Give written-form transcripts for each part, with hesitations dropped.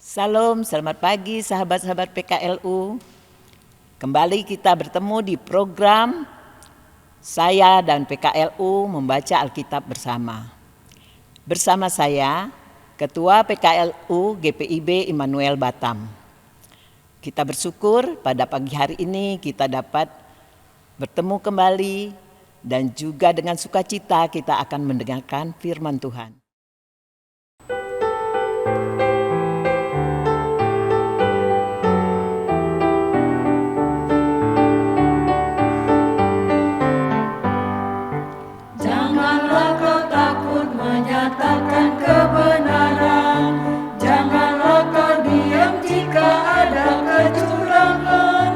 Salam, selamat pagi sahabat-sahabat PKLU. Kembali kita bertemu di program saya dan PKLU membaca Alkitab bersama. Bersama saya, Ketua PKLU GPIB Immanuel Batam. Kita bersyukur pada pagi hari ini kita dapat bertemu kembali dan juga dengan sukacita kita akan mendengarkan firman Tuhan. Janganlah kau takut menyatakan kebenaran. Janganlah kau diam jika ada kecurangan.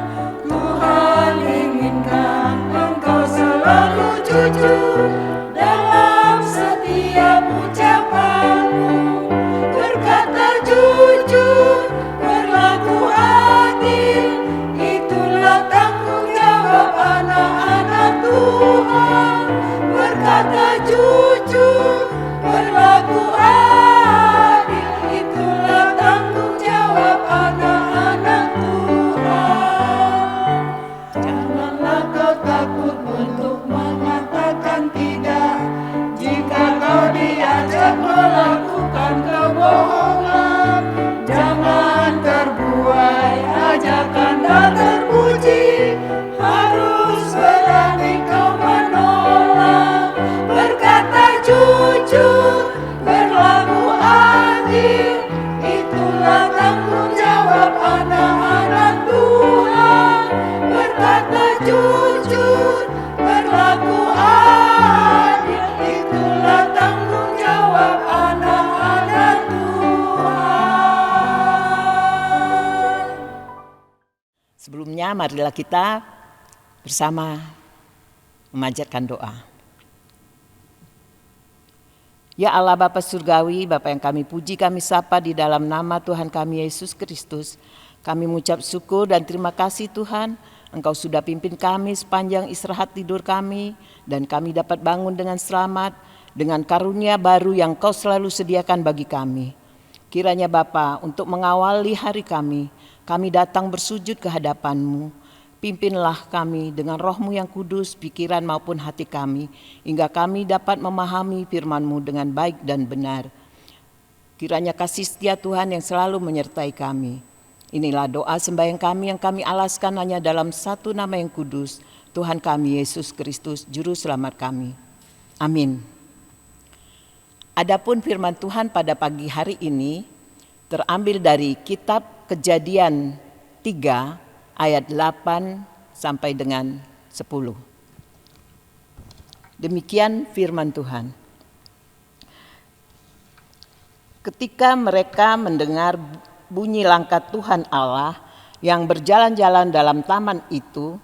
Tuhan inginkan engkau selalu jujur dalam setiap ucapanmu. Berkata jujur, berlaku adil, itulah tanggung jawab anak-anak Tuhan. Berkata jujur, berlaku adil, itulah tanggung jawab anak-anak Tuhan. Janganlah kau takut untuk mengatakan tidak jika kau diajak melakukan kebohongan. Jangan terbuai ajakan dan terpuji, harus berani kau menolak. Berkata jujur, berlaku adil, itulah tanggung jawab anak-anak Tuhan. Berkata jujur, berlaku adil, itulah tanggung jawab anak-anak Tuhan. Sebelumnya marilah kita bersama memanjatkan doa. Ya Allah Bapa Surgawi, Bapa yang kami puji, kami sapa di dalam nama Tuhan kami Yesus Kristus. Kami mengucap syukur dan terima kasih Tuhan, Engkau sudah pimpin kami sepanjang istirahat tidur kami, dan kami dapat bangun dengan selamat, dengan karunia baru yang Kau selalu sediakan bagi kami. Kiranya Bapa, untuk mengawali hari kami datang bersujud ke hadapan-Mu. Pimpinlah kami dengan roh-Mu yang kudus, pikiran maupun hati kami, hingga kami dapat memahami firman-Mu dengan baik dan benar. Kiranya kasih setia Tuhan yang selalu menyertai kami. Inilah doa sembahyang kami yang kami alaskan hanya dalam satu nama yang kudus, Tuhan kami Yesus Kristus, Juru Selamat kami. Amin. Adapun firman Tuhan pada pagi hari ini terambil dari kitab Kejadian 3 ayat 8 sampai dengan 10. Demikian firman Tuhan. Ketika mereka mendengar bunyi langkah Tuhan Allah yang berjalan-jalan dalam taman itu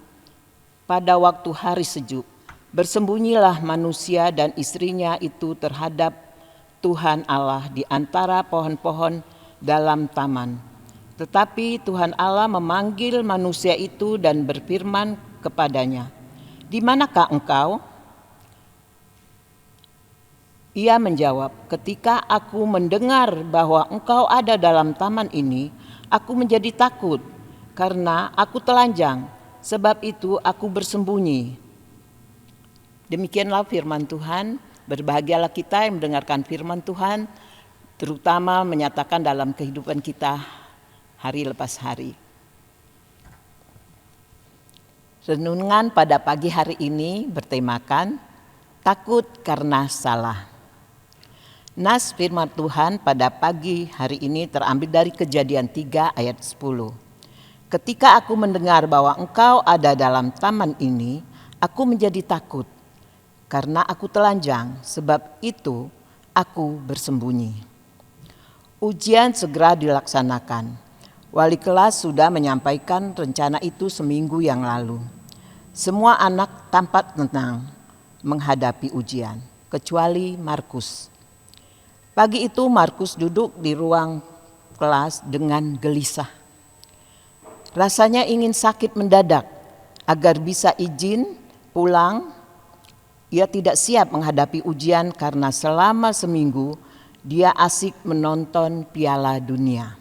pada waktu hari sejuk, bersembunyilah manusia dan istrinya itu terhadap Tuhan Allah di antara pohon-pohon dalam taman. Tetapi Tuhan Allah memanggil manusia itu dan berfirman kepadanya, "Di manakah engkau?" Ia menjawab, "Ketika aku mendengar bahwa engkau ada dalam taman ini, aku menjadi takut karena aku telanjang, sebab itu aku bersembunyi." Demikianlah firman Tuhan. Berbahagialah kita yang mendengarkan firman Tuhan, terutama menyatakan dalam kehidupan kita hari lepas hari. Renungan pada pagi hari ini bertemakan takut karena salah. Nas firman Tuhan pada pagi hari ini terambil dari Kejadian 3 ayat 10. Ketika aku mendengar bahwa engkau ada dalam taman ini, aku menjadi takut karena aku telanjang, sebab itu aku bersembunyi. Ujian segera dilaksanakan. Wali kelas sudah menyampaikan rencana itu seminggu yang lalu. Semua anak tampak tenang menghadapi ujian, kecuali Markus. Pagi itu Markus duduk di ruang kelas dengan gelisah. Rasanya ingin sakit mendadak agar bisa izin pulang. Ia tidak siap menghadapi ujian karena selama seminggu dia asik menonton Piala Dunia.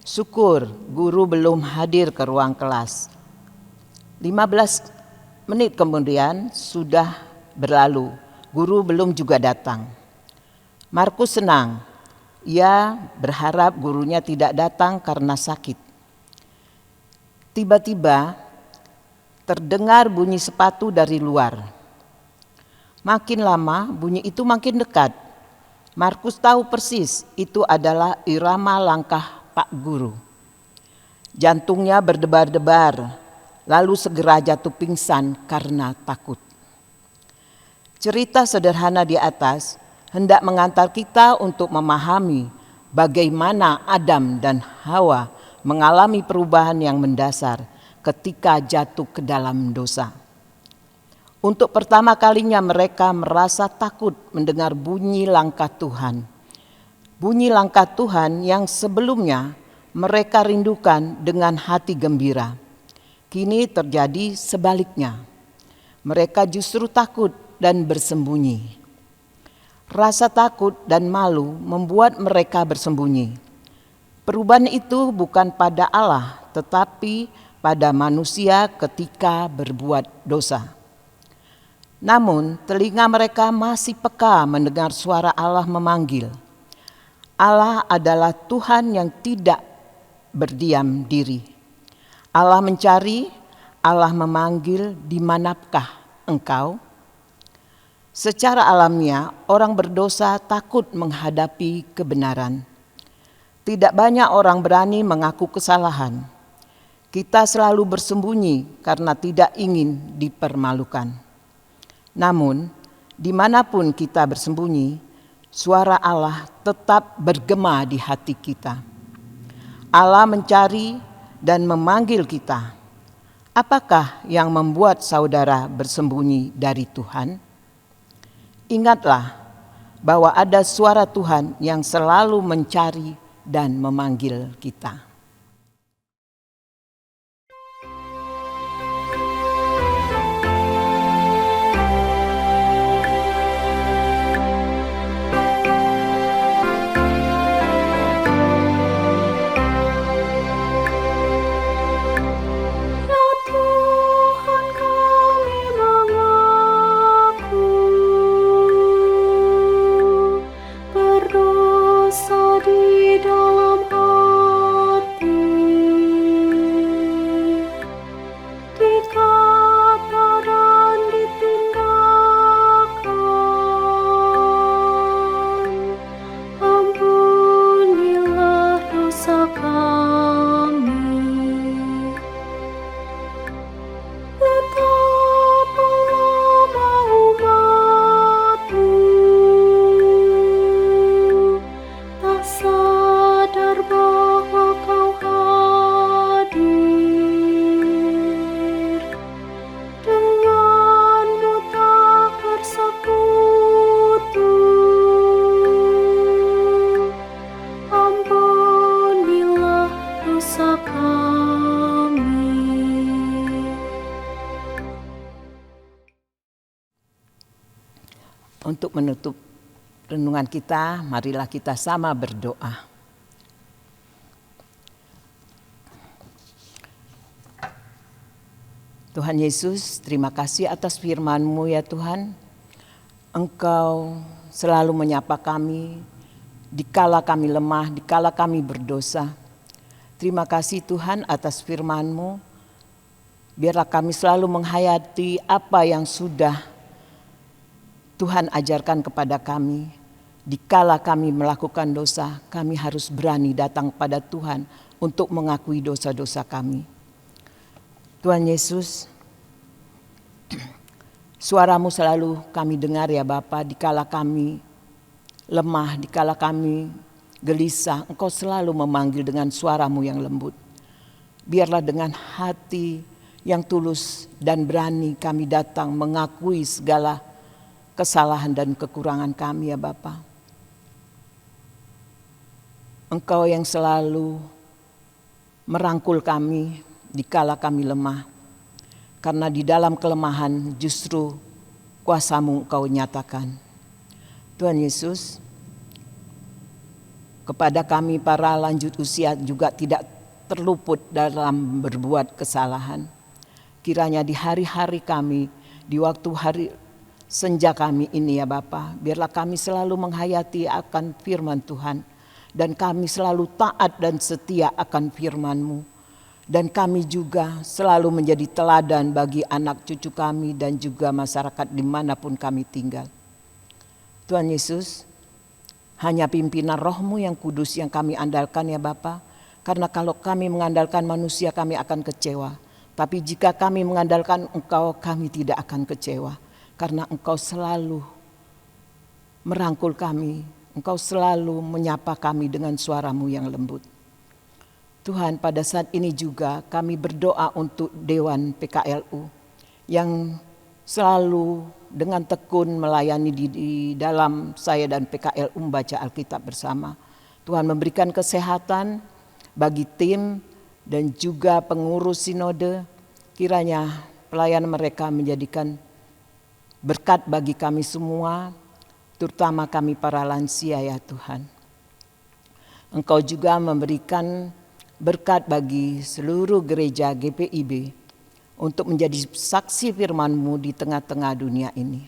Syukur guru belum hadir ke ruang kelas. 15 menit kemudian sudah berlalu, guru belum juga datang. Markus senang, ia berharap gurunya tidak datang karena sakit. Tiba-tiba terdengar bunyi sepatu dari luar. Makin lama bunyi itu makin dekat. Markus tahu persis itu adalah irama langkah Pak Guru. Jantungnya berdebar-debar, lalu segera jatuh pingsan karena takut. Cerita sederhana di atas hendak mengantar kita untuk memahami bagaimana Adam dan Hawa mengalami perubahan yang mendasar ketika jatuh ke dalam dosa. Untuk pertama kalinya mereka merasa takut mendengar bunyi langkah Tuhan. Bunyi langkah Tuhan yang sebelumnya mereka rindukan dengan hati gembira. Kini terjadi sebaliknya. Mereka justru takut dan bersembunyi. Rasa takut dan malu membuat mereka bersembunyi. Perubahan itu bukan pada Allah, tetapi pada manusia ketika berbuat dosa. Namun telinga mereka masih peka mendengar suara Allah memanggil. Allah adalah Tuhan yang tidak berdiam diri. Allah mencari, Allah memanggil, di manakah engkau? Secara alamiah orang berdosa takut menghadapi kebenaran. Tidak banyak orang berani mengaku kesalahan. Kita selalu bersembunyi karena tidak ingin dipermalukan. Namun, dimanapun kita bersembunyi, suara Allah tetap bergema di hati kita. Allah mencari dan memanggil kita. Apakah yang membuat saudara bersembunyi dari Tuhan? Ingatlah bahwa ada suara Tuhan yang selalu mencari dan memanggil kita. Untuk menutup renungan kita, marilah kita sama berdoa. Tuhan Yesus, terima kasih atas firman-Mu ya Tuhan. Engkau selalu menyapa kami dikala kami lemah, dikala kami berdosa. Terima kasih Tuhan atas firman-Mu. Biarlah kami selalu menghayati apa yang sudah Tuhan ajarkan kepada kami. Dikala kami melakukan dosa, kami harus berani datang pada Tuhan untuk mengakui dosa-dosa kami. Tuhan Yesus, suara-Mu selalu kami dengar ya Bapa, dikala kami lemah, dikala kami gelisah, Engkau selalu memanggil dengan suara-Mu yang lembut. Biarlah dengan hati yang tulus dan berani kami datang mengakui segala kesalahan dan kekurangan kami ya Bapa. Engkau yang selalu merangkul kami dikala kami lemah. Karena di dalam kelemahan justru kuasa-Mu Engkau nyatakan. Tuhan Yesus, Kepada kami para lanjut usia juga tidak terluput dalam berbuat kesalahan. Kiranya di hari-hari kami, di waktu hari senja kami ini ya Bapa, biarlah kami selalu menghayati akan firman Tuhan. Dan kami selalu taat dan setia akan firman-Mu. Dan kami juga selalu menjadi teladan bagi anak cucu kami dan juga masyarakat dimanapun kami tinggal. Tuhan Yesus, hanya pimpinan Roh-Mu yang kudus yang kami andalkan ya Bapa. Karena kalau kami mengandalkan manusia kami akan kecewa. Tapi jika kami mengandalkan Engkau kami tidak akan kecewa. Karena Engkau selalu merangkul kami. Engkau selalu menyapa kami dengan suara-Mu yang lembut. Tuhan, pada saat ini juga kami berdoa untuk Dewan PKLU yang selalu dengan tekun melayani di dalam saya dan PKLU membaca Alkitab bersama. Tuhan memberikan kesehatan bagi tim dan juga pengurus sinode. Kiranya pelayanan mereka menjadikan berkat bagi kami semua, terutama kami para lansia ya Tuhan. Engkau juga memberikan berkat bagi seluruh gereja GPIB untuk menjadi saksi firman-Mu di tengah-tengah dunia ini.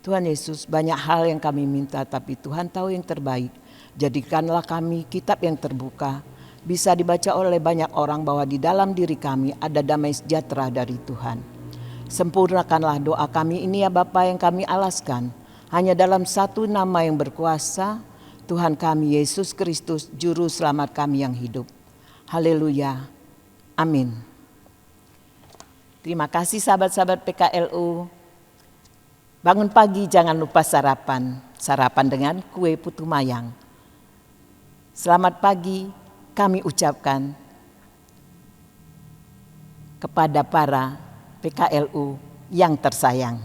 Tuhan Yesus, banyak hal yang kami minta tapi Tuhan tahu yang terbaik. Jadikanlah kami kitab yang terbuka, bisa dibaca oleh banyak orang bahwa di dalam diri kami ada damai sejahtera dari Tuhan. Sempurnakanlah doa kami ini ya Bapa yang kami alaskan. Hanya dalam satu nama yang berkuasa, Tuhan kami Yesus Kristus, Juru Selamat kami yang hidup. Haleluya. Amin. Terima kasih sahabat-sahabat PKLU. Bangun pagi jangan lupa sarapan. Sarapan dengan kue putu mayang. Selamat pagi kami ucapkan kepada para PKLU yang tersayang.